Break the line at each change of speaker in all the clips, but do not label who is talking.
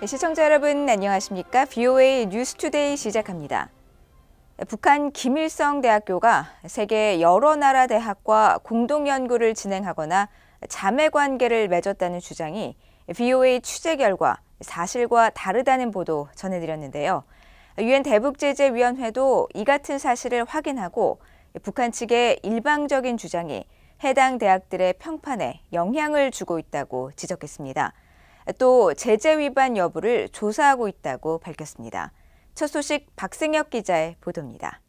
시청자 여러분 안녕하십니까? VOA 뉴스투데이 시작합니다. 북한 김일성대학교가 세계 여러 나라 대학과 공동 연구를 진행하거나 자매 관계를 맺었다는 주장이 VOA 취재 결과 사실과 다르다는 보도 전해드렸는데요. 유엔 대북제재위원회도 이 같은 사실을 확인하고 북한 측의 일방적인 주장이 해당 대학들의 평판에 영향을 주고 있다고 지적했습니다. 또 제재 위반 여부를 조사하고 있다고 밝혔습니다. 첫 소식 박승혁 기자의 보도입니다.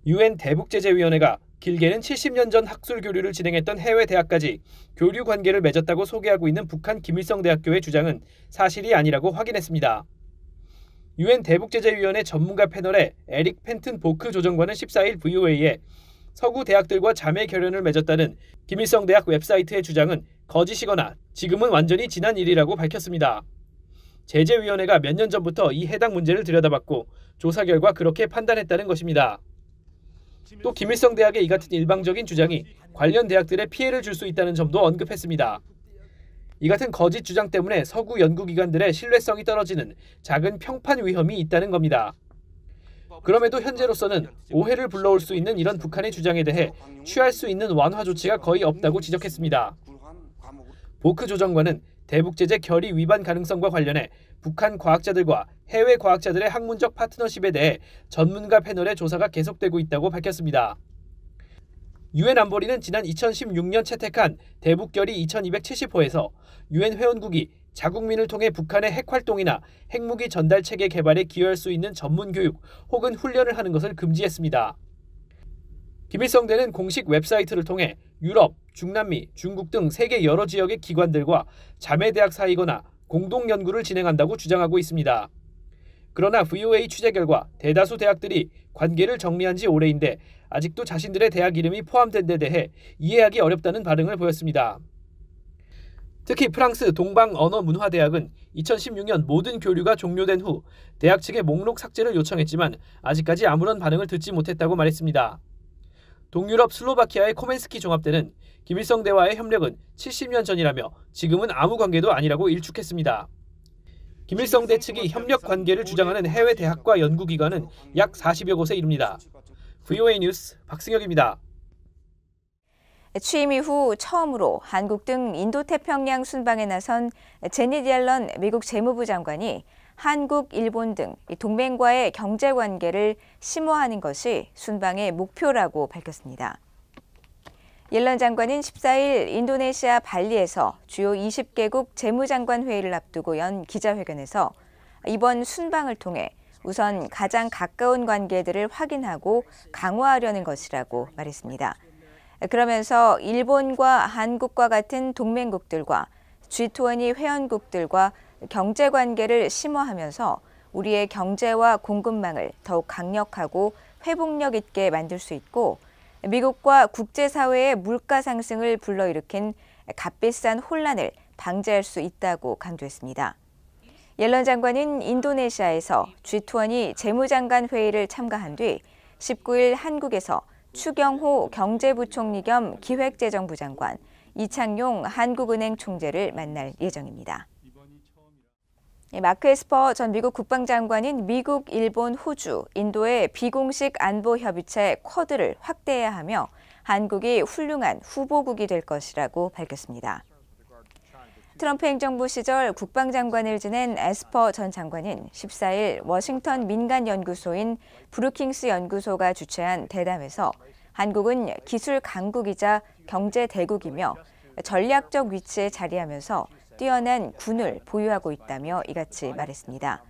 유엔 대북제재위원회가 길게는 70년 전 학술 교류를 진행했던 해외 대학까지 교류 관계를 맺었다고 소개하고 있는 북한 김일성대학교의 주장은 사실이 아니라고 확인했습니다. 유엔 대북제재위원회 전문가 패널의 에릭 펜튼 보크 조정관은 14일 VOA에 서구 대학들과 자매 결연을 맺었다는 김일성대학 웹사이트의 주장은 거짓이거나 지금은 완전히 지난 일이라고 밝혔습니다. 제재위원회가 몇 년 전부터 이 해당 문제를 들여다봤고 조사 결과 그렇게 판단했다는 것입니다. 또 김일성대학의 이 같은 일방적인 주장이 관련 대학들에 피해를 줄 수 있다는 점도 언급했습니다. 이 같은 거짓 주장 때문에 서구 연구기관들의 신뢰성이 떨어지는 작은 평판 위험이 있다는 겁니다. 그럼에도 현재로서는 오해를 불러올 수 있는 이런 북한의 주장에 대해 취할 수 있는 완화 조치가 거의 없다고 지적했습니다. 보크 조정관은 대북제재 결의 위반 가능성과 관련해 북한 과학자들과 해외 과학자들의 학문적 파트너십에 대해 전문가 패널의 조사가 계속되고 있다고 밝혔습니다. 유엔 안보리는 지난 2016년 채택한 대북결의 2270호에서 유엔 회원국이 자국민을 통해 북한의 핵활동이나 핵무기 전달 체계 개발에 기여할 수 있는 전문 교육 혹은 훈련을 하는 것을 금지했습니다. 김일성대는 공식 웹사이트를 통해 유럽, 중남미, 중국 등 세계 여러 지역의 기관들과 자매대학 사이거나 공동 연구를 진행한다고 주장하고 있습니다. 그러나 VOA 취재 결과 대다수 대학들이 관계를 정리한 지 오래인데 아직도 자신들의 대학 이름이 포함된 데 대해 이해하기 어렵다는 반응을 보였습니다. 특히 프랑스 동방언어문화대학은 2016년 모든 교류가 종료된 후 대학 측의 목록 삭제를 요청했지만 아직까지 아무런 반응을 듣지 못했다고 말했습니다. 동유럽 슬로바키아의 코멘스키 종합대는 김일성대와의 협력은 70년 전이라며 지금은 아무 관계도 아니라고 일축했습니다. 김일성대 측이 협력 관계를 주장하는 해외 대학과 연구기관은 약 40여 곳에 이릅니다. VOA 뉴스 박승혁입니다.
취임 이후 처음으로 한국 등 인도태평양 순방에 나선 제닛 옐런 미국 재무부 장관이 한국, 일본 등 동맹과의 경제관계를 심화하는 것이 순방의 목표라고 밝혔습니다. 옐런 장관은 14일 인도네시아 발리에서 주요 20개국 재무장관 회의를 앞두고 연 기자회견에서 이번 순방을 통해 우선 가장 가까운 관계들을 확인하고 강화하려는 것이라고 말했습니다. 그러면서 일본과 한국과 같은 동맹국들과 G20 회원국들과 경제관계를 심화하면서 우리의 경제와 공급망을 더욱 강력하고 회복력 있게 만들 수 있고 미국과 국제사회의 물가 상승을 불러일으킨 값비싼 혼란을 방지할 수 있다고 강조했습니다. 옐런 장관은 인도네시아에서 G20 재무장관 회의를 참가한 뒤 19일 한국에서 추경호 경제부총리 겸 기획재정부 장관, 이창용 한국은행 총재를 만날 예정입니다. 마크 에스퍼 전 미국 국방장관은 미국, 일본, 호주, 인도의 비공식 안보협의체 쿼드를 확대해야 하며 한국이 훌륭한 후보국이 될 것이라고 밝혔습니다. 트럼프 행정부 시절 국방장관을 지낸 에스퍼 전 장관은 14일 워싱턴 민간연구소인 브루킹스 연구소가 주최한 대담에서 한국은 기술 강국이자 경제 대국이며 전략적 위치에 자리하면서 뛰어난 군을 보유하고 있다며 이같이 말했습니다.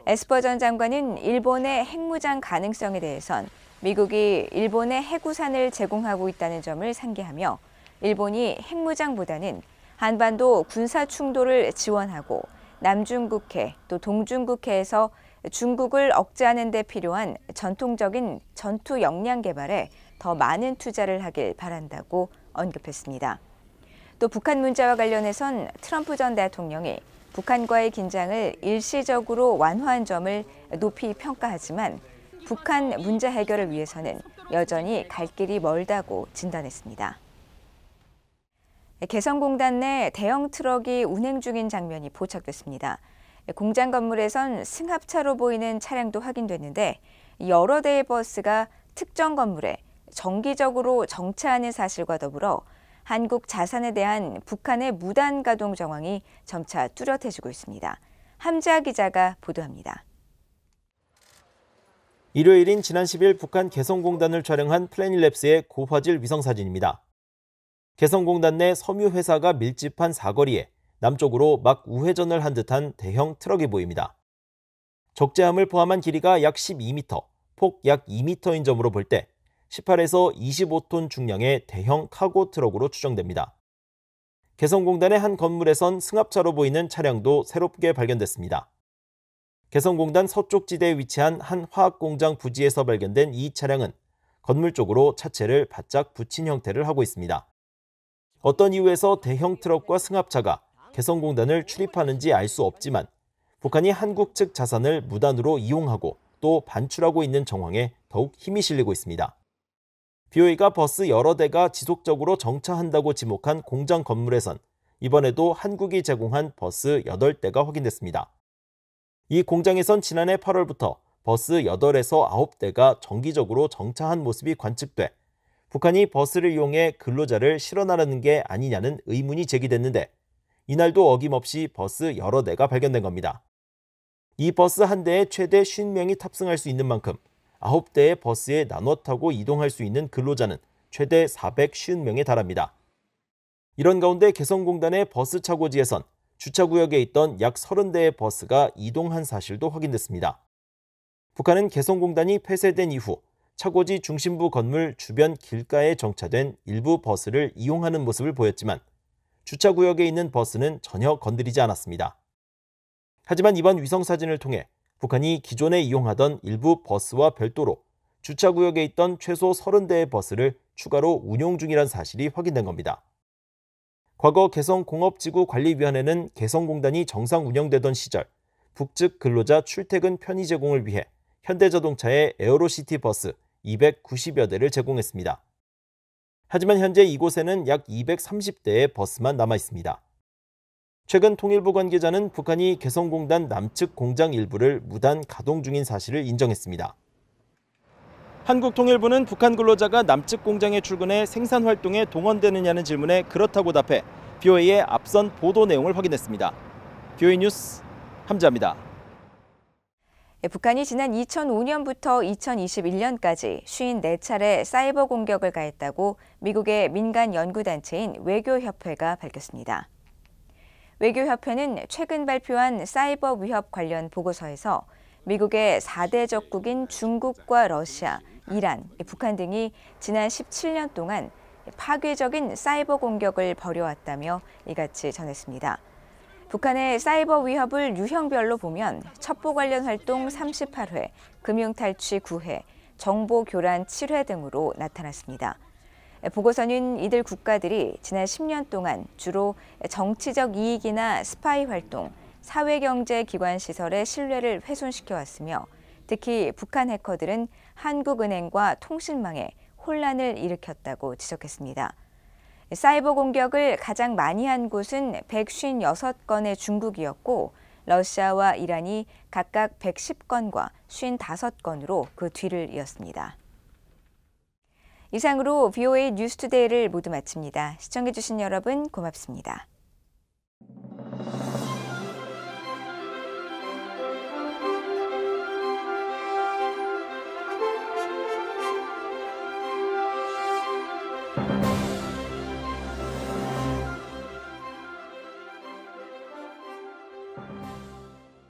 에스퍼 전 장관은 일본의 핵무장 가능성에 대해선 미국이 일본에 해구산을 제공하고 있다는 점을 상기하며 일본이 핵무장보다는 한반도 군사 충돌을 지원하고 남중국해 또 동중국해에서 중국을 억제하는 데 필요한 전통적인 전투 역량 개발에 더 많은 투자를 하길 바란다고 언급했습니다. 또 북한 문제와 관련해선 트럼프 전 대통령이 북한과의 긴장을 일시적으로 완화한 점을 높이 평가하지만 북한 문제 해결을 위해서는 여전히 갈 길이 멀다고 진단했습니다. 개성공단 내 대형 트럭이 운행 중인 장면이 포착됐습니다. 공장 건물에선 승합차로 보이는 차량도 확인됐는데 여러 대의 버스가 특정 건물에 정기적으로 정차하는 사실과 더불어 한국 자산에 대한 북한의 무단 가동 정황이 점차 뚜렷해지고 있습니다. 함자 기자가 보도합니다.
일요일인 지난 10일 북한 개성공단을 촬영한 플래닛랩스의 고화질 위성사진입니다. 개성공단 내 섬유 회사가 밀집한 사거리에 남쪽으로 막 우회전을 한 듯한 대형 트럭이 보입니다. 적재함을 포함한 길이가 약 12m, 폭 약 2m인 점으로 볼 때 18에서 25톤 중량의 대형 카고 트럭으로 추정됩니다. 개성공단의 한 건물에선 승합차로 보이는 차량도 새롭게 발견됐습니다. 개성공단 서쪽 지대에 위치한 한 화학공장 부지에서 발견된 이 차량은 건물 쪽으로 차체를 바짝 붙인 형태를 하고 있습니다. 어떤 이유에서 대형 트럭과 승합차가 개성공단을 출입하는지 알 수 없지만 북한이 한국 측 자산을 무단으로 이용하고 또 반출하고 있는 정황에 더욱 힘이 실리고 있습니다. BOA가 버스 여러 대가 지속적으로 정차한다고 지목한 공장 건물에선 이번에도 한국이 제공한 버스 8대가 확인됐습니다. 이 공장에선 지난해 8월부터 버스 8에서 9대가 정기적으로 정차한 모습이 관측돼 북한이 버스를 이용해 근로자를 실어나르는 게 아니냐는 의문이 제기됐는데 이날도 어김없이 버스 여러 대가 발견된 겁니다. 이 버스 한 대에 최대 50명이 탑승할 수 있는 만큼 9대의 버스에 나눠 타고 이동할 수 있는 근로자는 최대 450명에 달합니다. 이런 가운데 개성공단의 버스 차고지에선 주차구역에 있던 약 30대의 버스가 이동한 사실도 확인됐습니다. 북한은 개성공단이 폐쇄된 이후 차고지 중심부 건물 주변 길가에 정차된 일부 버스를 이용하는 모습을 보였지만 주차구역에 있는 버스는 전혀 건드리지 않았습니다. 하지만 이번 위성사진을 통해 북한이 기존에 이용하던 일부 버스와 별도로 주차구역에 있던 최소 30대의 버스를 추가로 운용 중이라는 사실이 확인된 겁니다. 과거 개성공업지구관리위원회는 개성공단이 정상 운영되던 시절 북측 근로자 출퇴근 편의 제공을 위해 현대자동차의 에어로시티 버스 290여 대를 제공했습니다. 하지만 현재 이곳에는 약 230대의 버스만 남아 있습니다. 최근 통일부 관계자는 북한이 개성공단 남측 공장 일부를 무단 가동 중인 사실을 인정했습니다. 한국통일부는 북한 근로자가 남측 공장에 출근해 생산 활동에 동원되느냐는 질문에 그렇다고 답해 BOA의 앞선 보도 내용을 확인했습니다. BOA 뉴스 함자입니다.
북한이 지난 2005년부터 2021년까지 54차례 사이버 공격을 가했다고 미국의 민간 연구단체인 외교협회가 밝혔습니다. 외교협회는 최근 발표한 사이버 위협 관련 보고서에서 미국의 4대 적국인 중국과 러시아, 이란, 북한 등이 지난 17년 동안 파괴적인 사이버 공격을 벌여왔다며 이같이 전했습니다. 북한의 사이버 위협을 유형별로 보면 첩보 관련 활동 38회, 금융탈취 9회, 정보 교란 7회 등으로 나타났습니다. 보고서는 이들 국가들이 지난 10년 동안 주로 정치적 이익이나 스파이 활동, 사회경제기관 시설의 신뢰를 훼손시켜왔으며 특히 북한 해커들은 한국은행과 통신망에 혼란을 일으켰다고 지적했습니다. 사이버 공격을 가장 많이 한 곳은 156건의 중국이었고 러시아와 이란이 각각 110건과 55건으로 그 뒤를 이었습니다. 이상으로 BOA 뉴스투데이를 모두 마칩니다. 시청해주신 여러분 고맙습니다.